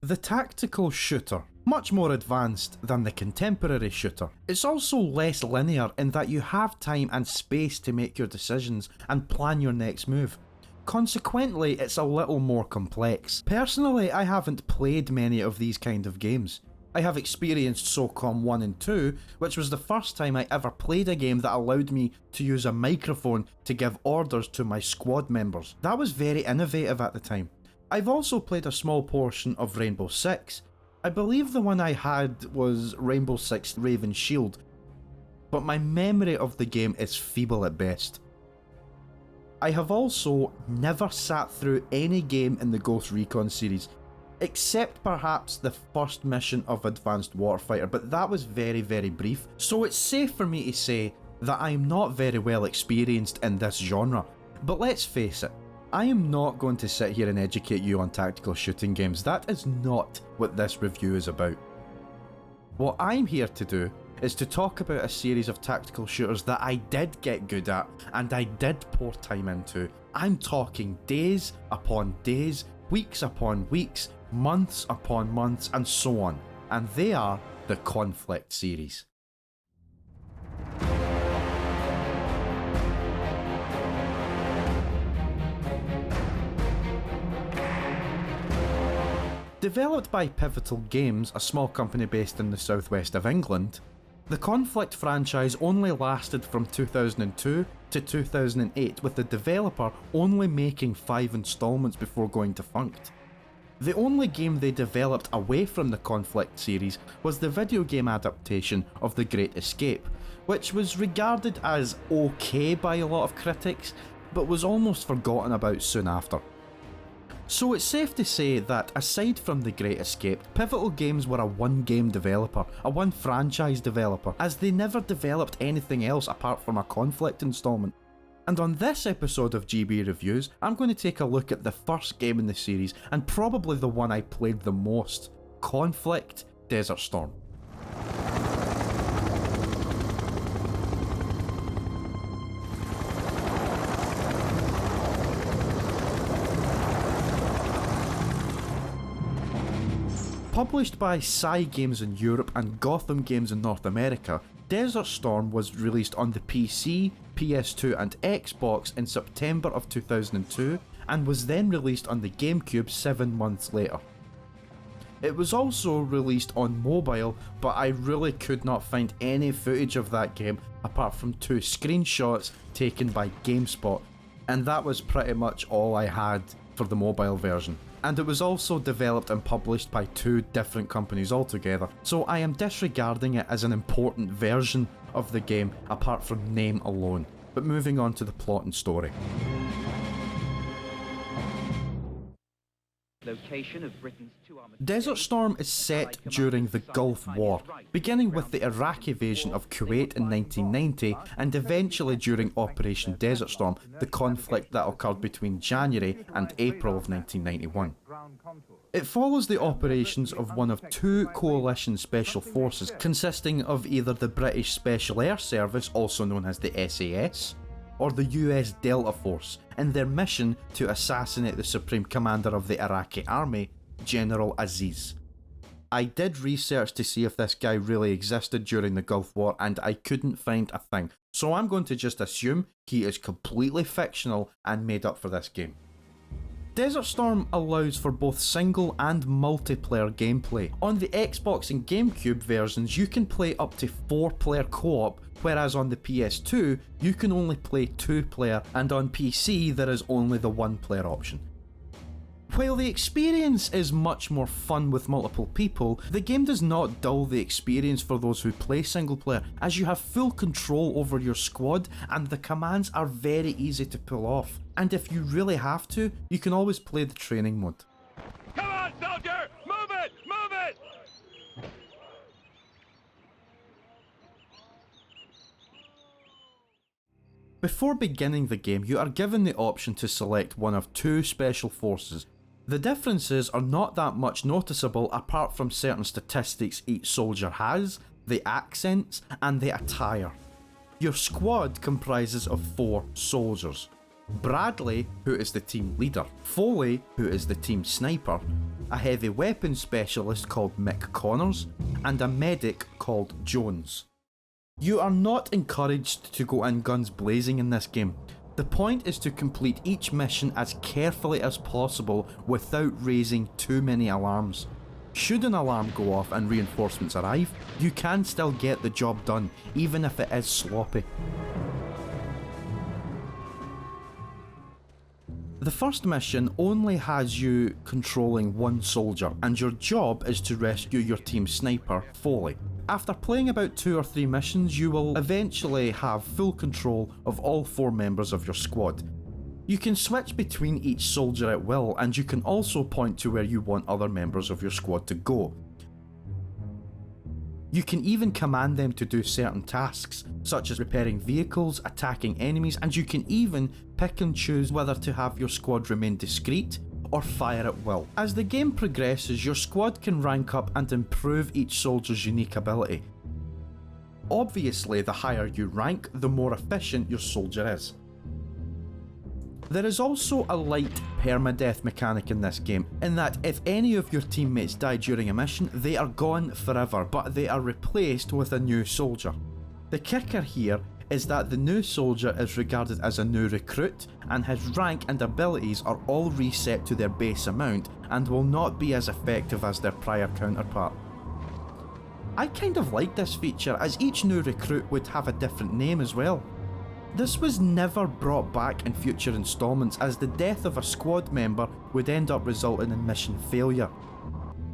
The tactical shooter, much more advanced than the contemporary shooter. It's also less linear in that you have time and space to make your decisions and plan your next move. Consequently, it's a little more complex. Personally, I haven't played many of these kind of games. I have experienced SOCOM 1 and 2, which was the first time I ever played a game that allowed me to use a microphone to give orders to my squad members. That was very innovative at the time. I've also played a small portion of Rainbow Six. I believe the one I had was Rainbow Six Raven Shield, but my memory of the game is feeble at best. I have also never sat through any game in the Ghost Recon series, except perhaps the first mission of Advanced Warfighter, but that was very brief, so it's safe for me to say that I am not very well experienced in this genre. But let's face it, I am not going to sit here and educate you on tactical shooting games. That is not what this review is about. What I'm here to do is to talk about a series of tactical shooters that I did get good at and I did pour time into. I'm talking days upon days, weeks upon weeks, months upon months, and so on. And they are the Conflict series. Developed by Pivotal Games, a small company based in the southwest of England, the Conflict franchise only lasted from 2002 to 2008, with the developer only making 5 installments before going defunct. The only game they developed away from the Conflict series was the video game adaptation of The Great Escape, which was regarded as okay by a lot of critics, but was almost forgotten about soon after. So it's safe to say that aside from The Great Escape, Pivotal Games were a one-game developer, a one-franchise developer, as they never developed anything else apart from a Conflict installment. And on this episode of GB Reviews, I'm going to take a look at the first game in the series, and probably the one I played the most, Conflict Desert Storm. Published by Psy Games in Europe and Gotham Games in North America, Desert Storm was released on the PC, PS2 and Xbox in September of 2002 and was then released on the GameCube 7 months later. It was also released on mobile, but I really could not find any footage of that game apart from 2 screenshots taken by GameSpot, and that was pretty much all I had for the mobile version. And it was also developed and published by 2 different companies altogether, so I am disregarding it as an important version of the game apart from name alone. But moving on to the plot and story. Location of Britain's 2 armored Desert Storm is set during the Gulf War, beginning with the Iraq invasion of Kuwait in 1990 and eventually during Operation Desert Storm, the conflict that occurred between January and April of 1991. It follows the operations of one of 2 coalition special forces consisting of either the British Special Air Service, also known as the SAS, or the US Delta Force, in their mission to assassinate the Supreme Commander of the Iraqi Army, General Aziz. I did research to see if this guy really existed during the Gulf War and I couldn't find a thing, so I'm going to just assume he is completely fictional and made up for this game. Desert Storm allows for both single and multiplayer gameplay. On the Xbox and GameCube versions, you can play up to 4-player co-op, whereas on the PS2, you can only play 2-player, and on PC there is only the 1-player option. While the experience is much more fun with multiple people, the game does not dull the experience for those who play single player, as you have full control over your squad and the commands are very easy to pull off. And if you really have to, you can always play the training mode. Come on, soldier! Move it! Move it! Before beginning the game, you are given the option to select one of 2 special forces. The differences are not that much noticeable apart from certain statistics each soldier has, the accents, and the attire. Your squad comprises of 4 soldiers. Bradley, who is the team leader, Foley, who is the team sniper, a heavy weapons specialist called Mick Connors, and a medic called Jones. You are not encouraged to go in guns blazing in this game. The point is to complete each mission as carefully as possible without raising too many alarms. Should an alarm go off and reinforcements arrive, you can still get the job done, even if it is sloppy. The first mission only has you controlling one soldier, and your job is to rescue your team's sniper, Foley. After playing about 2 or 3 missions, you will eventually have full control of all 4 members of your squad. You can switch between each soldier at will, and you can also point to where you want other members of your squad to go. You can even command them to do certain tasks, such as repairing vehicles, attacking enemies, and you can even pick and choose whether to have your squad remain discreet or fire at will. As the game progresses, your squad can rank up and improve each soldier's unique ability. Obviously, the higher you rank, the more efficient your soldier is. There is also a light permadeath mechanic in this game, in that if any of your teammates die during a mission, they are gone forever, but they are replaced with a new soldier. The kicker here is that the new soldier is regarded as a new recruit, and his rank and abilities are all reset to their base amount and will not be as effective as their prior counterpart. I kind of like this feature, as each new recruit would have a different name as well. This was never brought back in future installments, as the death of a squad member would end up resulting in mission failure.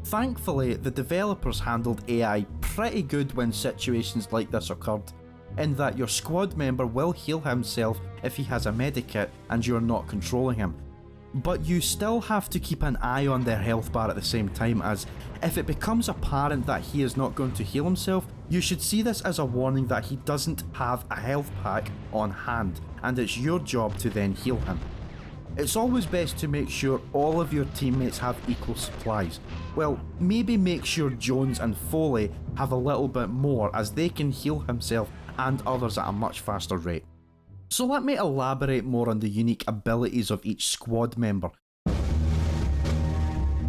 Thankfully, the developers handled AI pretty good when situations like this occurred, in that your squad member will heal himself if he has a medikit and you're not controlling him. But you still have to keep an eye on their health bar at the same time, as if it becomes apparent that he is not going to heal himself, you should see this as a warning that he doesn't have a health pack on hand, and it's your job to then heal him. It's always best to make sure all of your teammates have equal supplies. Well, maybe make sure Jones and Foley have a little bit more, as they can heal himself and others at a much faster rate. So let me elaborate more on the unique abilities of each squad member.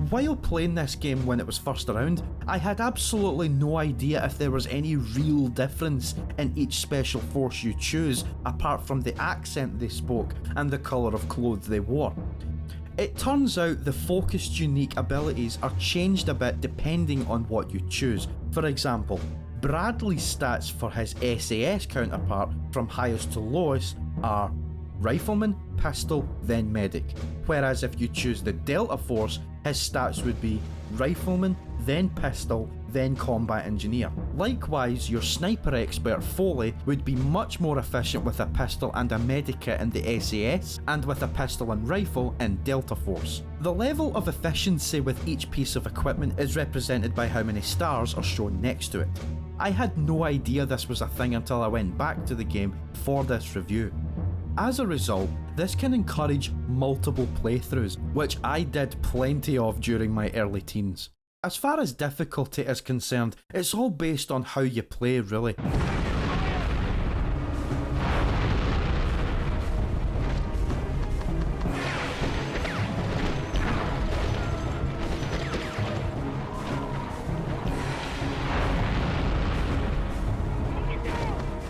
While playing this game when it was first around, I had absolutely no idea if there was any real difference in each special force you choose, apart from the accent they spoke and the colour of clothes they wore. It turns out the focused unique abilities are changed a bit depending on what you choose. For example, Bradley's stats for his SAS counterpart from highest to lowest are Rifleman, Pistol, then Medic, whereas if you choose the Delta Force, his stats would be Rifleman, then Pistol, then Combat Engineer. Likewise, your Sniper Expert Foley would be much more efficient with a pistol and a medikit in the SAS, and with a pistol and rifle in Delta Force. The level of efficiency with each piece of equipment is represented by how many stars are shown next to it. I had no idea this was a thing until I went back to the game for this review. As a result, this can encourage multiple playthroughs, which I did plenty of during my early teens. As far as difficulty is concerned, it's all based on how you play, really.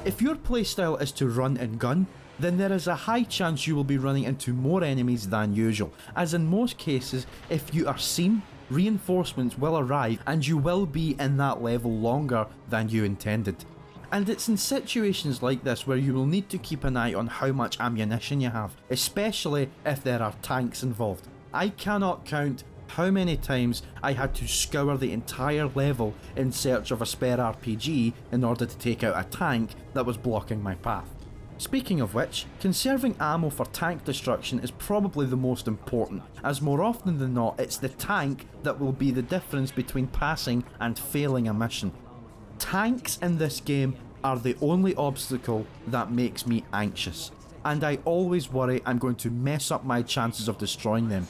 If your playstyle is to run and gun, then there is a high chance you will be running into more enemies than usual, as in most cases, if you are seen, reinforcements will arrive and you will be in that level longer than you intended. And it's in situations like this where you will need to keep an eye on how much ammunition you have, especially if there are tanks involved. I cannot count how many times I had to scour the entire level in search of a spare RPG in order to take out a tank that was blocking my path. Speaking of which, conserving ammo for tank destruction is probably the most important, as more often than not it's the tank that will be the difference between passing and failing a mission. Tanks in this game are the only obstacle that makes me anxious, and I always worry I'm going to mess up my chances of destroying them.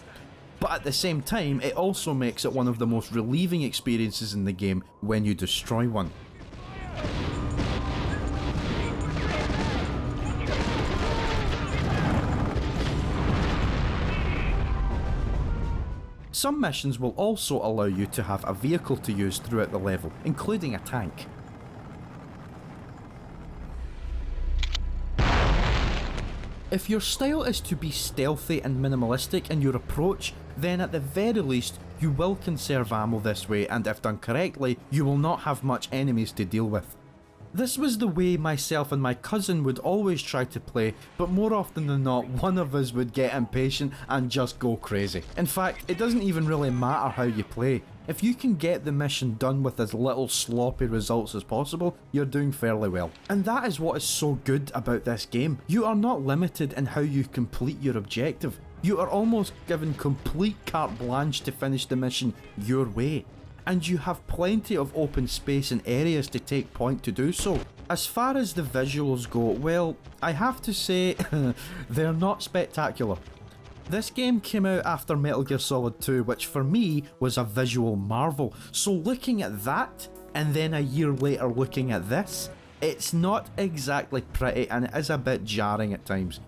But at the same time, it also makes it one of the most relieving experiences in the game when you destroy one. Some missions will also allow you to have a vehicle to use throughout the level, including a tank. If your style is to be stealthy and minimalistic in your approach, then at the very least you will conserve ammo this way, and if done correctly, you will not have much enemies to deal with. This was the way myself and my cousin would always try to play, but more often than not, one of us would get impatient and just go crazy. In fact, it doesn't even really matter how you play. If you can get the mission done with as little sloppy results as possible, you're doing fairly well. And that is what is so good about this game. You are not limited in how you complete your objective. You are almost given complete carte blanche to finish the mission your way. And you have plenty of open space and areas to take point to do so. As far as the visuals go, well, I have to say, they're not spectacular. This game came out after Metal Gear Solid 2, which for me was a visual marvel, so looking at that, and then a year later looking at this, it's not exactly pretty and it is a bit jarring at times.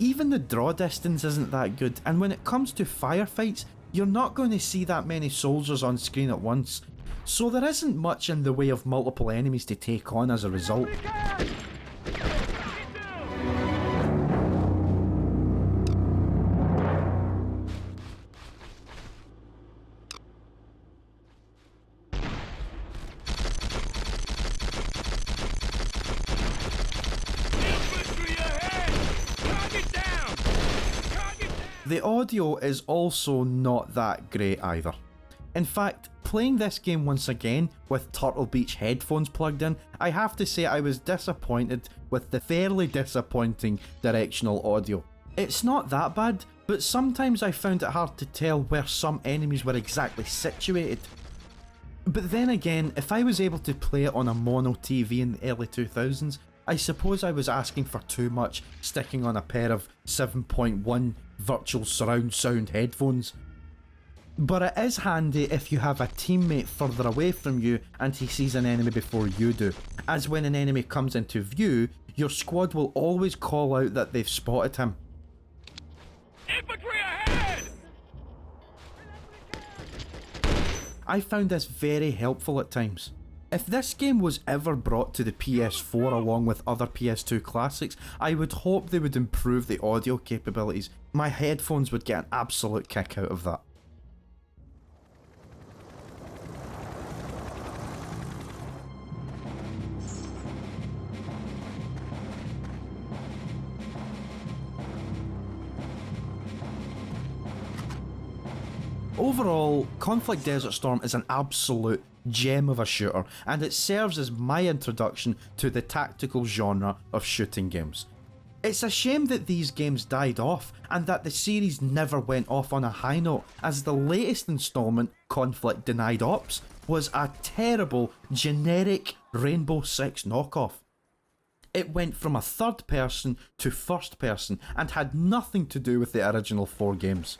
Even the draw distance isn't that good, and when it comes to firefights, you're not going to see that many soldiers on screen at once, so there isn't much in the way of multiple enemies to take on as a result. The audio is also not that great either. In fact, playing this game once again with Turtle Beach headphones plugged in, I have to say I was disappointed with the fairly disappointing directional audio. It's not that bad, but sometimes I found it hard to tell where some enemies were exactly situated. But then again, if I was able to play it on a mono TV in the early 2000s, I suppose I was asking for too much sticking on a pair of 7.1 virtual surround sound headphones. But it is handy if you have a teammate further away from you and he sees an enemy before you do, as when an enemy comes into view, your squad will always call out that they've spotted him. Infantry ahead! I found this very helpful at times. If this game was ever brought to the PS4 along with other PS2 classics, I would hope they would improve the audio capabilities. My headphones would get an absolute kick out of that. Overall, Conflict Desert Storm is an absolute gem of a shooter, and it serves as my introduction to the tactical genre of shooting games. It's a shame that these games died off, and that the series never went off on a high note, as the latest installment, Conflict Denied Ops, was a terrible, generic Rainbow Six knockoff. It went from a third person to first person, and had nothing to do with the original 4 games.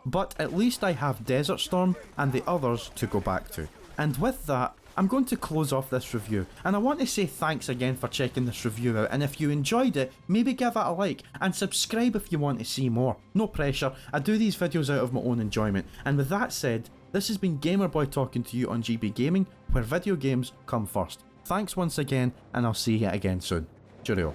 But at least I have Desert Storm and the others to go back to. And with that, I'm going to close off this review, and I want to say thanks again for checking this review out, and if you enjoyed it, maybe give it a like, and subscribe if you want to see more. No pressure, I do these videos out of my own enjoyment, and with that said, this has been Gamerboy talking to you on GB Gaming, where video games come first. Thanks once again, and I'll see you again soon. Cheerio.